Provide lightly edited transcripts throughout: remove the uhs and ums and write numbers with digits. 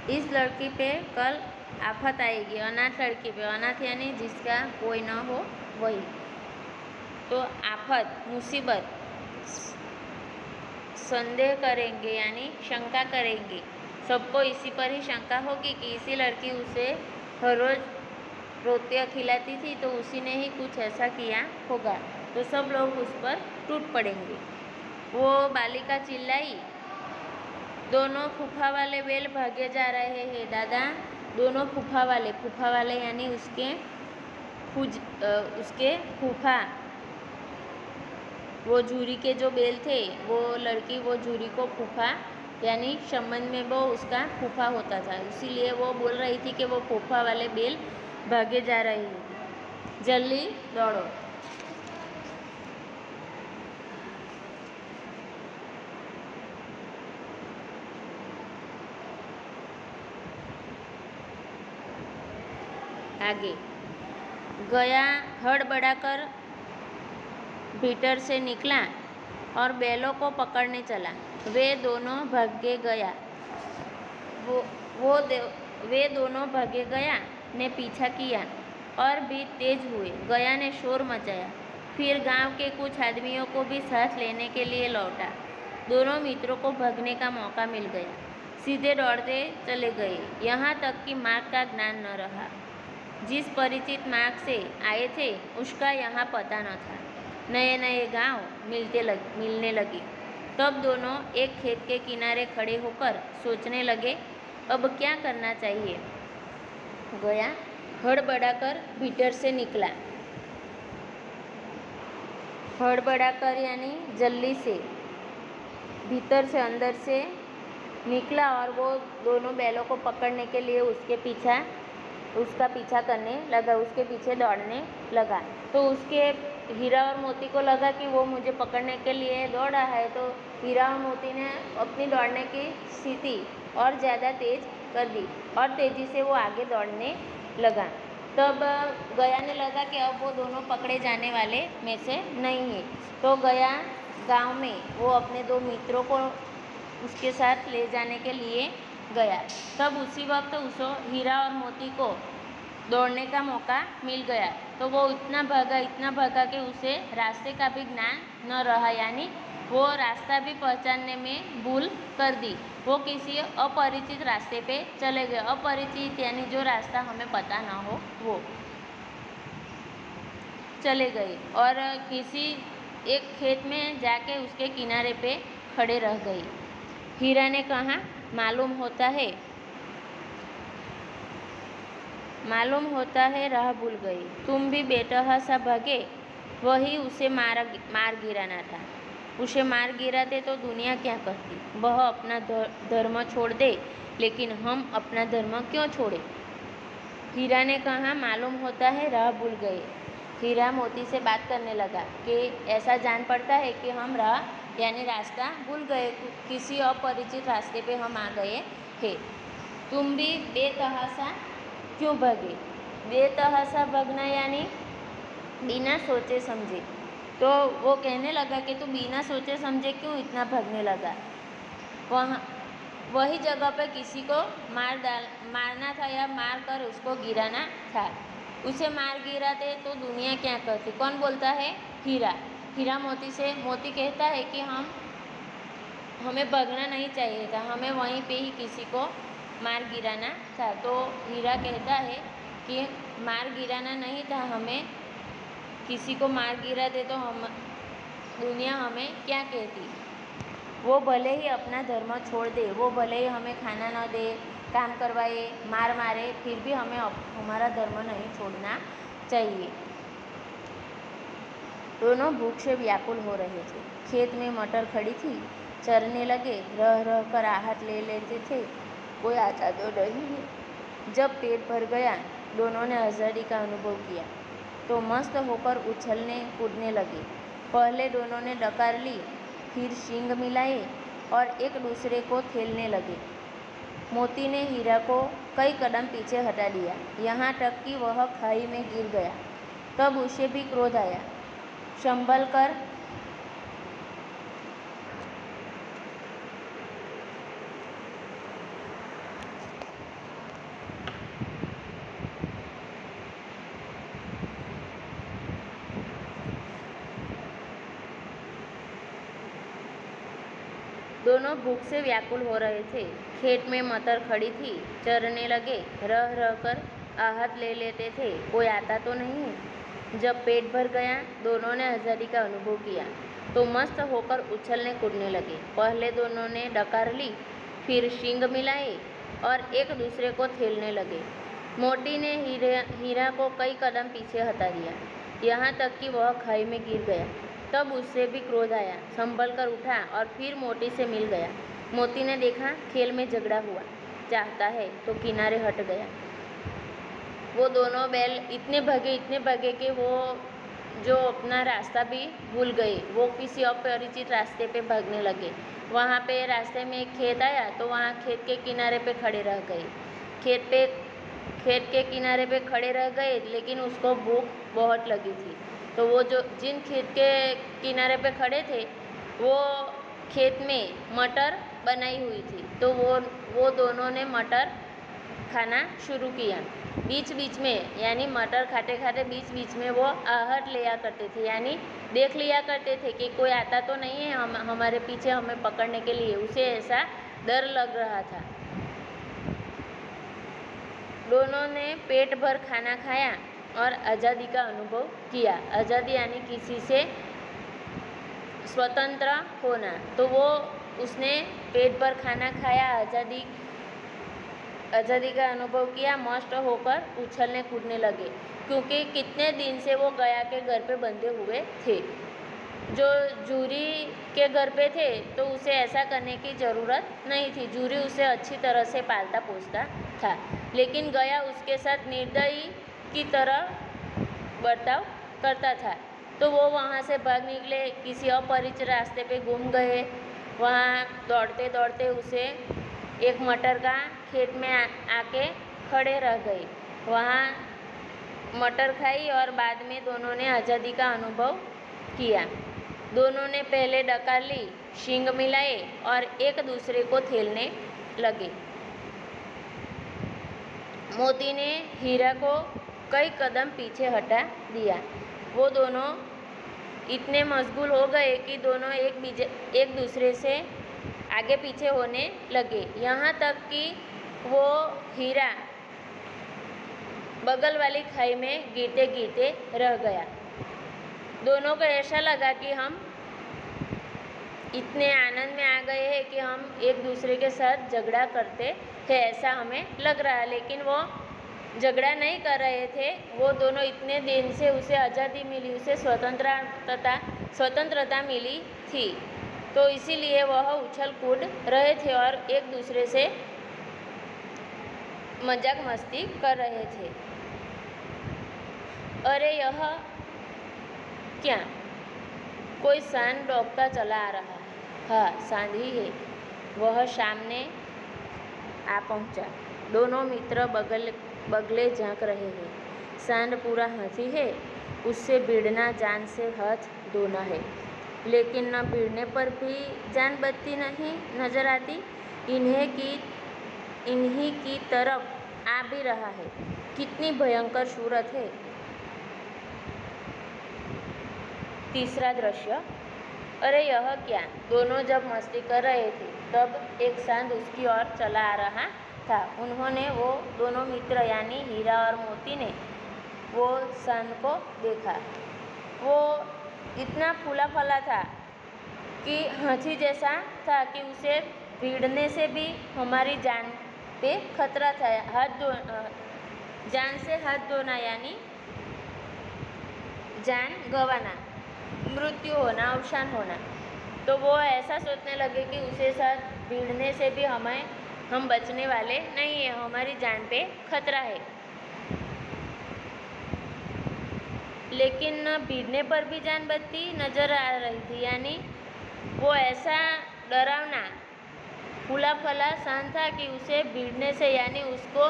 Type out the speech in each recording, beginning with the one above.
इस लड़की पे कल आफत आएगी। अनाथ लड़की पे, अनाथ यानी जिसका कोई न हो वही। तो आफत, मुसीबत, संदेह करेंगे यानी शंका करेंगे। सबको इसी पर ही शंका होगी कि इसी लड़की उसे हर रोज रोटियां खिलाती थी, तो उसी ने ही कुछ ऐसा किया होगा। तो सब लोग उस पर टूट पड़ेंगे। वो बालिका चिल्लाई, दोनों फूफा वाले बैल भागे जा रहे हैं दादा। दोनों फूफा वाले यानी उसके फूफा, वो झूरी के जो बैल थे, वो लड़की वो झूरी को फूफा यानी संबंध में वो उसका फूफा होता था, इसीलिए वो बोल रही थी कि वो फूफा वाले बैल भागे जा रहे हैं, जल्दी दौड़ो। आगे गया हड़बड़ाकर भीतर से निकला और बैलों को पकड़ने चला। वे दोनों भागे गया ने पीछा किया और भी तेज हुए। गया ने शोर मचाया, फिर गांव के कुछ आदमियों को भी साथ लेने के लिए लौटा। दोनों मित्रों को भागने का मौका मिल गया। सीधे दौड़ते चले गए, यहाँ तक कि मार्ग का ज्ञान न रहा। जिस परिचित मार्ग से आए थे उसका यहाँ पता न था। नए नए गांव मिलने लगे। तब दोनों एक खेत के किनारे खड़े होकर सोचने लगे, अब क्या करना चाहिए। गया हड़बड़ाकर भीतर से निकला। हड़बड़ाकर यानी जल्दी से, भीतर से अंदर से निकला और वो दोनों बैलों को पकड़ने के लिए उसका पीछा करने लगा, उसके पीछे दौड़ने लगा। तो उसके हीरा और मोती को लगा कि वो मुझे पकड़ने के लिए दौड़ रहा है, तो हीरा और मोती ने अपनी दौड़ने की स्थिति और ज़्यादा तेज कर दी और तेज़ी से वो आगे दौड़ने लगा। तब गया ने लगा कि अब वो दोनों पकड़े जाने वाले में से नहीं है। तो गया गांव में वो अपने दो मित्रों को उसके साथ ले जाने के लिए गया। तब उसी वक्त उसको हीरा और मोती को दौड़ने का मौका मिल गया। तो वो इतना भागा कि उसे रास्ते का भी ज्ञान न रहा, यानी वो रास्ता भी पहचानने में भूल कर दी। वो किसी अपरिचित रास्ते पे चले गए। अपरिचित यानी जो रास्ता हमें पता ना हो वो चले गए और किसी एक खेत में जाके उसके किनारे पे खड़े रह गए। हीरा ने कहा, मालूम होता है राह भूल गई। तुम भी बेटहा सा भागे, वही उसे मार गिराना था। उसे मार गिराते तो दुनिया क्या कहती। वह अपना धर्म छोड़ दे, लेकिन हम अपना धर्म क्यों छोड़े। हीरा ने कहा, मालूम होता है राह भूल गए। हीरा मोती से बात करने लगा कि ऐसा जान पड़ता है कि हम राह यानी रास्ता भूल गए, किसी अपरिचित रास्ते पे हम आ गए हैं। तुम भी बेतहासा क्यों भागे। बेतहासा भागना यानी बिना सोचे समझे। तो वो कहने लगा कि तू बिना सोचे समझे क्यों इतना भागने लगा। वही जगह पे किसी को मारना था या मार कर उसको गिराना था। उसे मार गिराते तो दुनिया क्या कहती। कौन बोलता है? हीरा मोती कहता है कि हमें भागना नहीं चाहिए था, हमें वहीं पे ही किसी को मार गिराना था। तो हीरा कहता है कि मार गिराना नहीं था, हमें किसी को मार गिरा दे तो दुनिया हमें क्या कहती। वो भले ही अपना धर्म छोड़ दे, वो भले ही हमें खाना न दे, काम करवाए, मारे, फिर भी हमें हमारा धर्म नहीं छोड़ना चाहिए। दोनों भूख से व्याकुल हो रहे थे। खेत में मटर खड़ी थी, चरने लगे, रह कर आहट ले लेते थे, कोई आता तो नहीं है। जब पेट भर गया, दोनों ने आज़ादी का अनुभव किया तो मस्त होकर उछलने कूदने लगे। पहले दोनों ने डकार ली, फिर सींग मिलाए और एक दूसरे को ठेलने लगे। मोती ने हीरा को कई कदम पीछे हटा दिया, यहाँ तक कि वह खाई में गिर गया। तब उसे भी क्रोध आया। संभल कर दोनों भूख से व्याकुल हो रहे थे। खेत में मटर खड़ी थी, चरने लगे, रह रह कर आहट ले लेते थे, कोई आता तो नहीं है। जब पेट भर गया, दोनों ने आज़ादी का अनुभव किया तो मस्त होकर उछलने कूदने लगे। पहले दोनों ने डकार ली, फिर सींग मिलाए और एक दूसरे को थेलने लगे। मोटी ने हीरा को कई कदम पीछे हटा दिया, यहाँ तक कि वह खाई में गिर गया। तब उससे भी क्रोध आया, संभल कर उठा और फिर मोती से मिल गया। मोती ने देखा खेल में झगड़ा हुआ चाहता है तो किनारे हट गया। वो दोनों बैल इतने भागे कि वो जो अपना रास्ता भी भूल गए। वो किसी अपरिचित रास्ते पे भागने लगे। वहाँ पे रास्ते में एक खेत आया तो वहाँ खेत के किनारे पे खड़े रह गए। खेत के किनारे पे खड़े रह गए, लेकिन उसको भूख बहुत लगी थी। तो वो जो जिन खेत के किनारे पे खड़े थे, वो खेत में मटर बनाई हुई थी, तो वो दोनों ने मटर खाना शुरू किया। बीच बीच में, यानी मटर खाते खाते बीच बीच में वो आहट लिया करते थे, यानी देख लिया करते थे कि कोई आता तो नहीं है हमारे पीछे हमें पकड़ने के लिए। उसे ऐसा डर लग रहा था। दोनों ने पेट भर खाना खाया और आज़ादी का अनुभव किया। आज़ादी यानी किसी से स्वतंत्र होना। तो वो उसने पेट भर खाना खाया, आज़ादी का अनुभव किया, मस्त होकर उछलने कूदने लगे, क्योंकि कितने दिन से वो गया के घर पे बंधे हुए थे। जो जूरी के घर पे थे तो उसे ऐसा करने की ज़रूरत नहीं थी। जूरी उसे अच्छी तरह से पालता पोसता था, लेकिन गया उसके साथ निर्दयी की तरह बर्ताव करता था। तो वो वहाँ से भाग निकले, किसी अपरिचित रास्ते पे घूम गए। वहाँ दौड़ते दौड़ते उसे एक मटर का खेत में आके खड़े रह गए। वहाँ मटर खाई और बाद में दोनों ने आज़ादी का अनुभव किया। दोनों ने पहले डकार ली, सींग मिलाए और एक दूसरे को थेलने लगे। मोती ने हीरा को कई कदम पीछे हटा दिया। वो दोनों इतने मशगूल हो गए कि दोनों एक दूसरे से आगे पीछे होने लगे, यहाँ तक कि वो हीरा बगल वाली खाई में गिरते गिरते रह गया। दोनों को ऐसा लगा कि हम इतने आनंद में आ गए हैं कि हम एक दूसरे के साथ झगड़ा करते हैं, ऐसा हमें लग रहा है। लेकिन वो झगड़ा नहीं कर रहे थे। वो दोनों इतने दिन से उसे आज़ादी मिली, उसे स्वतंत्रता मिली थी, तो इसीलिए वह उछल कूद रहे थे और एक दूसरे से मजाक मस्ती कर रहे थे। अरे यह क्या, कोई सांड डोंकता चला आ रहा है। हाँ, सांड ही है। वह सामने आ पहुंचा। दोनों मित्र बगले झांक रहे हैं। सांड पूरा हाथी है, उससे भिड़ना जान से हाथ धोना है, लेकिन न भिड़ने पर भी जान बचती नहीं नजर आती। इन्हीं की तरफ आ भी रहा है। कितनी भयंकर सूरत है। तीसरा दृश्य। अरे यह क्या, दोनों जब मस्ती कर रहे थे तब एक सांड उसकी ओर चला आ रहा था। उन्होंने, वो दोनों मित्र यानी हीरा और मोती ने, वो सांड को देखा। वो इतना फूला फला था कि हाथी जैसा था कि उसे भिड़ने से भी हमारी जान पे खतरा था। जान से हाथ धोना यानी जान गंवाना, मृत्यु होना, अवसान होना। तो वो ऐसा सोचने लगे कि उसे साथ भिड़ने से भी हम बचने वाले नहीं है, हमारी जान पे खतरा है। लेकिन भिड़ने पर भी जान बचती नजर आ रही थी, यानी वो ऐसा डरावना फूला फला सांड था कि उसे भिड़ने से, यानी उसको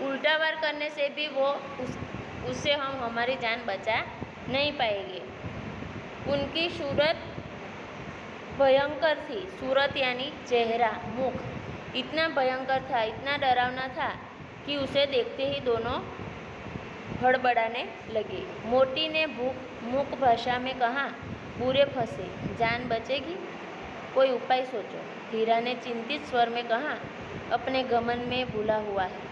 उल्टा वार करने से भी उससे हम हमारी जान बचा नहीं पाएंगे। उनकी सूरत भयंकर थी। सूरत यानी चेहरा, मुख इतना भयंकर था, इतना डरावना था कि उसे देखते ही दोनों हड़बड़ाने लगे। मोटी ने मूक भाषा में कहा, बुरे फंसे, जान बचेगी, कोई उपाय सोचो। हीरा ने चिंतित स्वर में कहा, अपने घमंड में भूला हुआ है।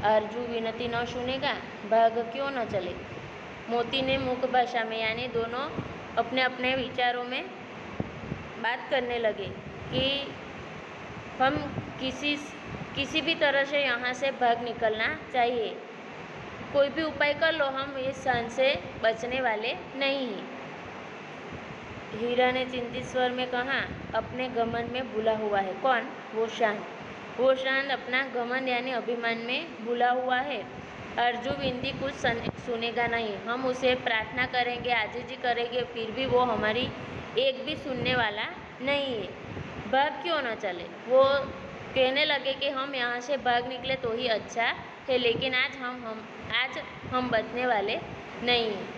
अर्जुन विनती न सुनेगा, भाग क्यों न चले। मोती ने मुख भाषा में यानी दोनों अपने अपने विचारों में बात करने लगे कि हम किसी भी तरह से यहाँ से भाग निकलना चाहिए। कोई भी उपाय कर लो, हम इस सन से बचने वाले नहीं हैं। हीरा ने चिंतित स्वर में कहा, अपने घमंड में भूला हुआ है। कौन? वो शांत अपना घमंड यानी अभिमान में भूला हुआ है। अर्जुन विनती कुछ सुनेगा नहीं। हम उसे प्रार्थना करेंगे, आजीजी करेंगे, फिर भी वो हमारी एक भी सुनने वाला नहीं है। भाग क्यों न चले। वो कहने लगे कि हम यहाँ से भाग निकले तो ही अच्छा है, लेकिन आज हम बचने वाले नहीं हैं।